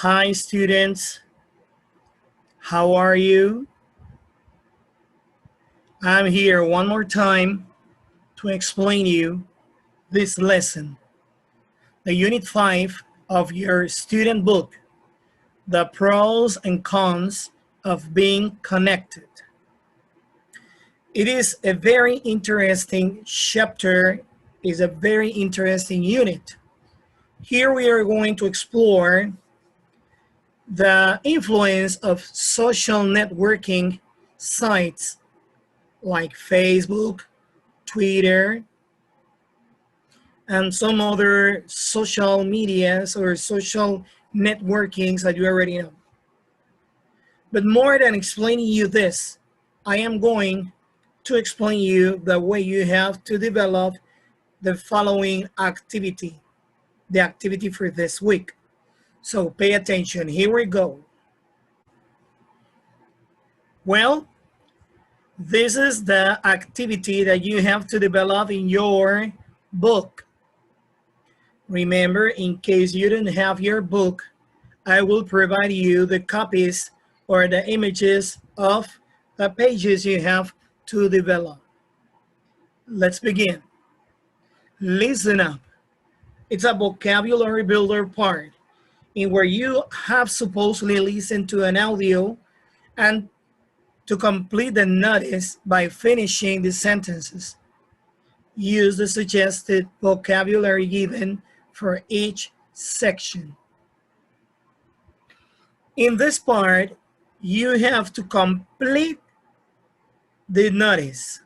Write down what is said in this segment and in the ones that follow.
Hi students, how are you? I'm here one more time to explain you this lesson, the unit 5 of your student book, the pros and cons of being connected. It is a very interesting chapter, is a very interesting unit. Here we are going to explore the influence of social networking sites like Facebook, Twitter, and some other social medias or social networkings that you already know. But more than explaining you this, I am going to explain you the way you have to develop the following activity, the activity for this week. So pay attention, here we go. Well, this is the activity that you have to develop in your book. Remember, in case you don't have your book, I will provide you the copies or the images of the pages you have to develop. Let's begin. Listen up. It's a vocabulary builder part in where you have supposedly listened to an audio and to complete the notice by finishing the sentences. Use the suggested vocabulary given for each section. In this part, you have to complete the notice.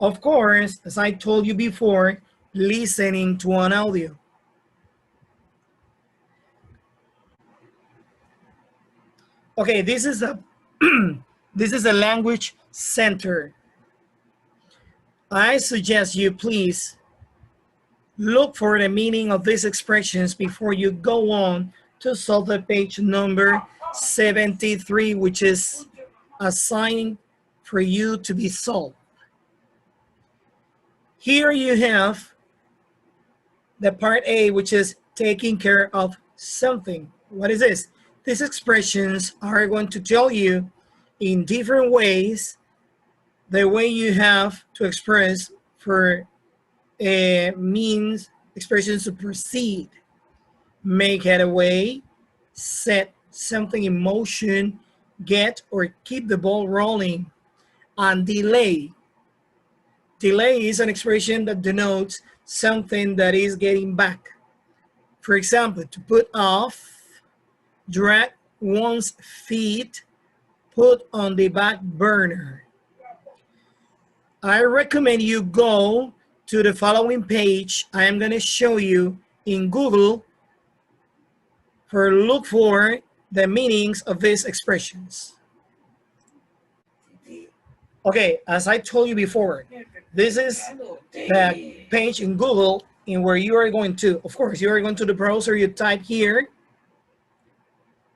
Of course, as I told you before, listening to an audio. Okay, this is a this is a language center. I suggest you please look for the meaning of these expressions before you go on to solve the page number 73, which is assigned for you to be solved. Here you have the part A, which is taking care of something. What is this? These expressions are going to tell you in different ways the way you have to express for means expressions to proceed, make headway, set something in motion, get or keep the ball rolling, and delay. Delay is an expression that denotes something that is getting back. For example, to put off, drag one's feet, put on the back burner. I recommend you go to the following page. I am going to show you in Google for look for the meanings of these expressions. Okay, as I told you before, this is the page in Google in where you are going to, of course, you are going to the browser, you type here,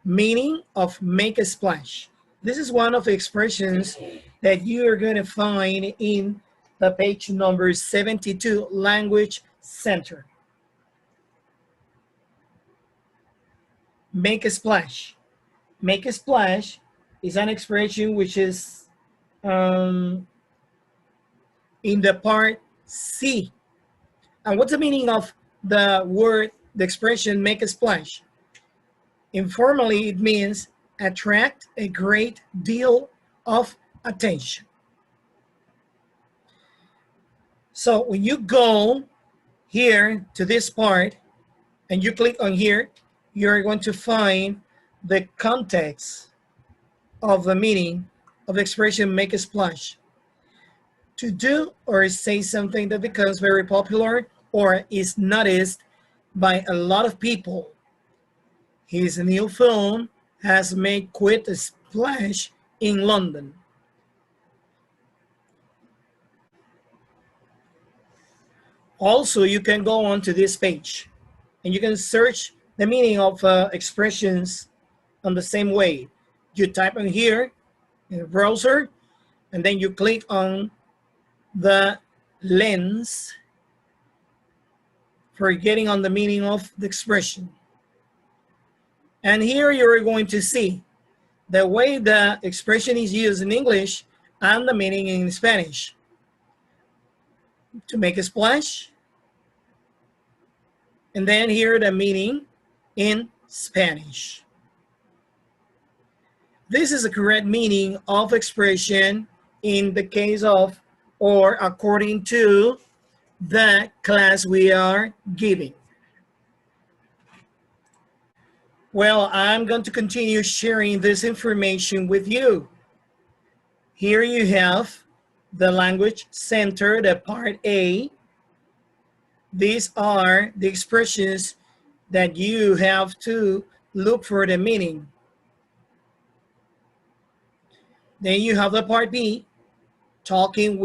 meaning of make a splash. This is one of the expressions that you are going to find in the page number 72, Language Center. Make a splash. Make a splash is an expression which is in the part C. And what's the meaning of the word, the expression make a splash? Informally, it means attract a great deal of attention. So when you go here to this part and you click on here, you're going to find the context of the meaning of the expression make a splash. To do or say something that becomes very popular or is noticed by a lot of people. His new film has made quite a splash in London. Also, you can go on to this page and you can search the meaning of expressions on the same way. You type in here in the browser and then you click on the lens for getting on the meaning of the expression. And here you're going to see the way the expression is used in English and the meaning in Spanish. To make a splash, and then here the meaning in Spanish. This is the correct meaning of expression in the case of or according to the class we are giving. Well, I'm going to continue sharing this information with you. Here you have the language center, the part A. These are the expressions that you have to look for the meaning. Then you have the part B, talking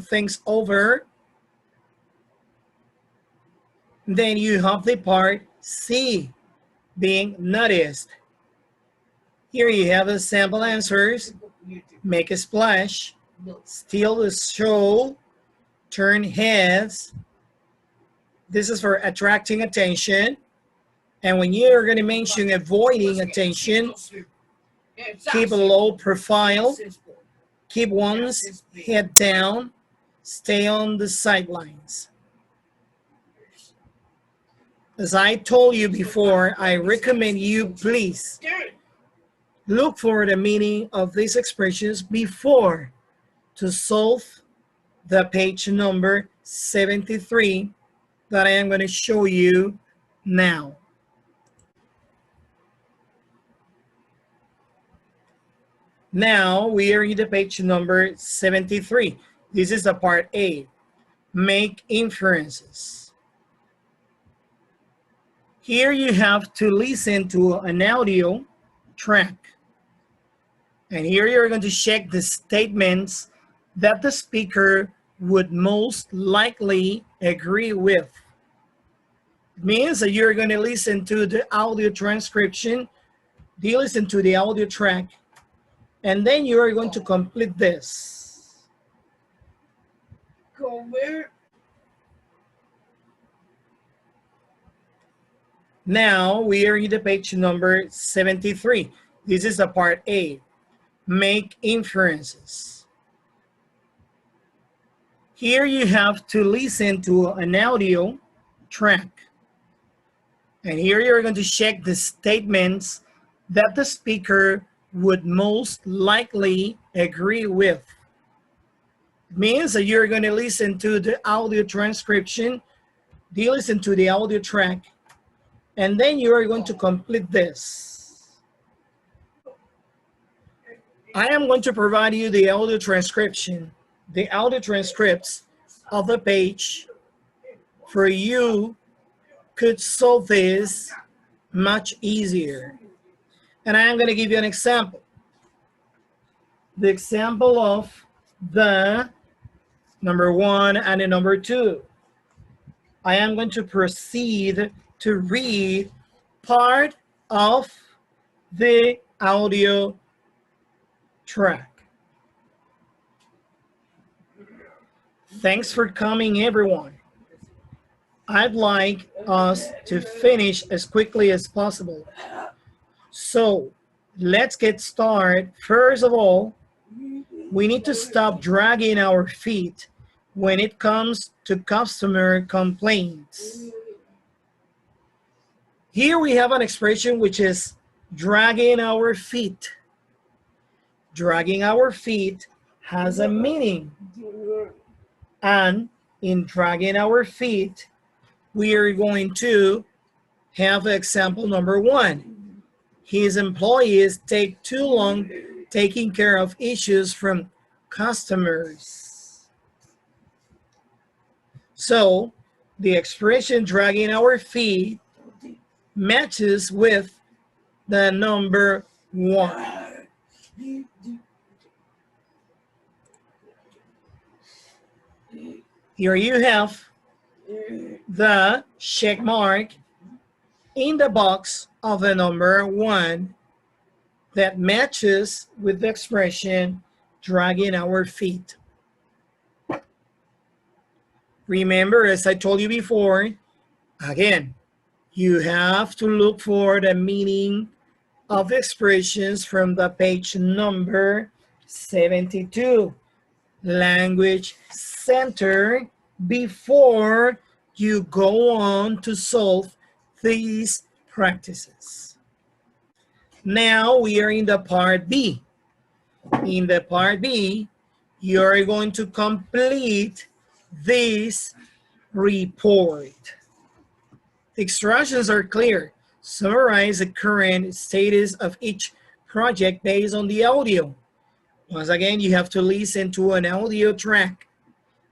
things over. Then you have the part C, being noticed. Here you have the sample answers: make a splash, steal the show, turn heads. This is for attracting attention. And when you're going to mention avoiding attention, keep a low profile, keep one's head down, stay on the sidelines. As I told you before, I recommend you please look for the meaning of these expressions before to solve the page number 73 that I am going to show you now. Now we are in the page number 73. This is the part A, make inferences. Here you have to listen to an audio track. And here you're going to check the statements that the speaker would most likely agree with. It means that you're going to listen to the audio transcription, you listen to the audio track, and then you are going to complete this. Go where? Now we are in the page number 73. This is the part A, make inferences. Here you have to listen to an audio track. And here you're going to check the statements that the speaker would most likely agree with. It means that you're going to listen to the audio transcription, you listen to the audio track, and then you are going to complete this. I am going to provide you the audio transcription, the audio transcripts of the page for you could solve this much easier. And I am going to give you an example. The example of the number 1 and the number 2. I am going to proceed to read part of the audio track. Thanks for coming, everyone. I'd like us to finish as quickly as possible. So let's get started. First of all, we need to stop dragging our feet when it comes to customer complaints. Here we have an expression which is dragging our feet. Dragging our feet has a meaning. And in dragging our feet, we are going to have example number 1. His employees take too long taking care of issues from customers. So the expression dragging our feet matches with the number 1. Here you have the check mark in the box of the number 1 that matches with the expression dragging our feet. Remember, as I told you before, again, You have to look for the meaning of expressions from the page number 72. Language Center, before you go on to solve these practices. Now we are in the part B. In the part B, you're going to complete this report. The instructions are clear. Summarize the current status of each project based on the audio. Once again, you have to listen to an audio track,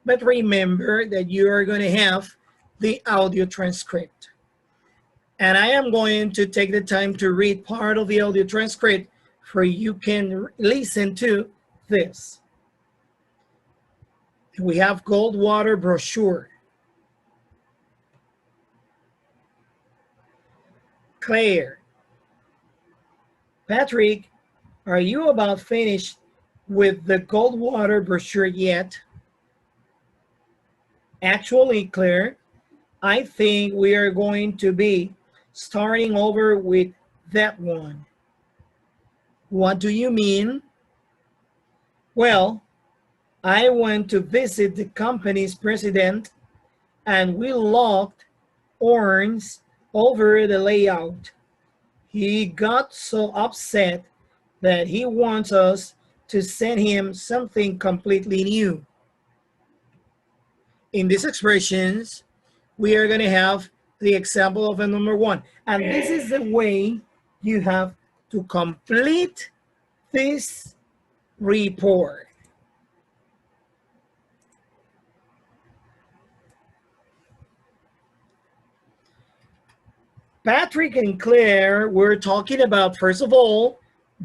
but remember that you are going to have the audio transcript. And I am going to take the time to read part of the audio transcript for you can listen to this. We have Goldwater brochure. Claire. Patrick, are you about finished with the Goldwater brochure yet? Actually, Claire, I think we are going to be starting over with that one. What do you mean? Well, I went to visit the company's president and we locked horns over the layout. He got so upset that he wants us to send him something completely new. In these expressions, we are going to have the example of a number one. And this is the way you have to complete this report. Patrick and Claire were talking about, first of all,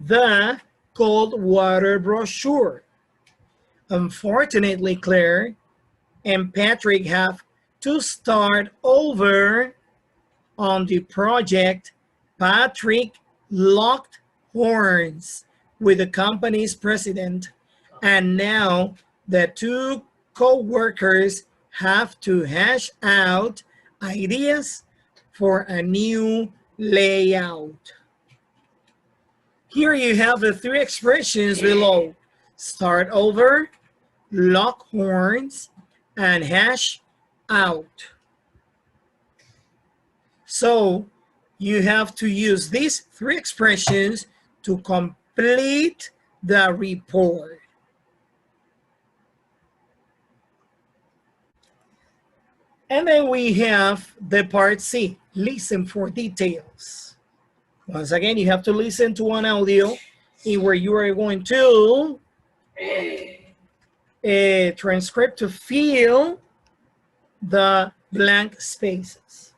the Goldwater brochure. Unfortunately, Claire and Patrick have to start over on the project. Patrick locked horns with the company's president, and now the two co-workers have to hash out ideas for a new layout. Here you have the three expressions below. Start over, lock horns, and hash out. So you have to use these three expressions to complete the report. And then we have the part C, listen for details. Once again, you have to listen to an audio in where you are going to transcript to fill the blank spaces.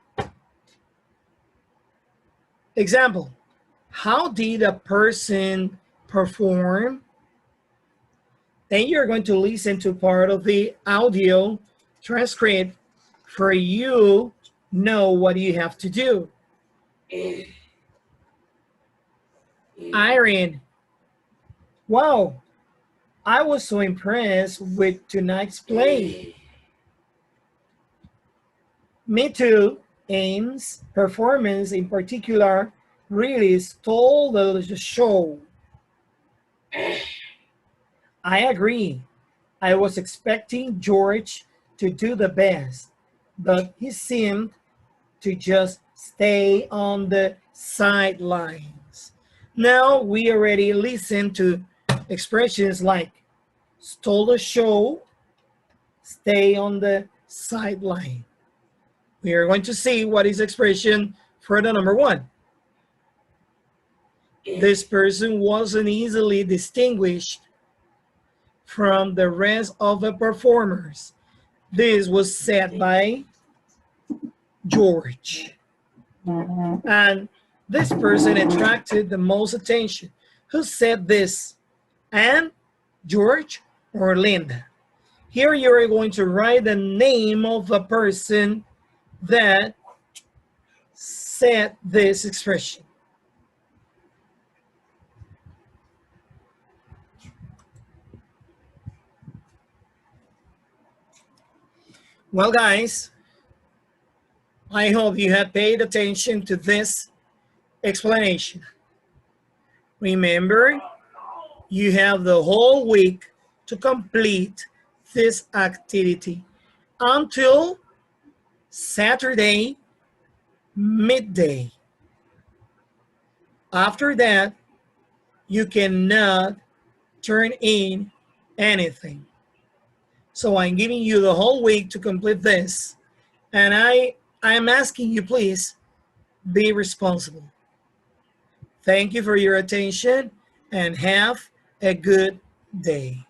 Example, how did a person perform? Then you're going to listen to part of the audio transcript for you know what you have to do. Irene, wow, I was so impressed with tonight's play. Me too. Ames' performance in particular really stole the show. I agree. I was expecting George to do the best, but he seemed to just stay on the sidelines. Now we already listened to expressions like stole the show, stay on the sideline. We are going to see what is expression for the number one. This person wasn't easily distinguished from the rest of the performers. This was said by George. And this person attracted the most attention. Who said this? Anne, George, or Linda? Here you are going to write the name of the person that said this expression. Well, guys, I hope you have paid attention to this explanation. Remember, you have the whole week to complete this activity until Saturday midday. After that, you cannot turn in anything. So I'm giving you the whole week to complete this. And I am asking you, please be responsible. Thank you for your attention and have a good day.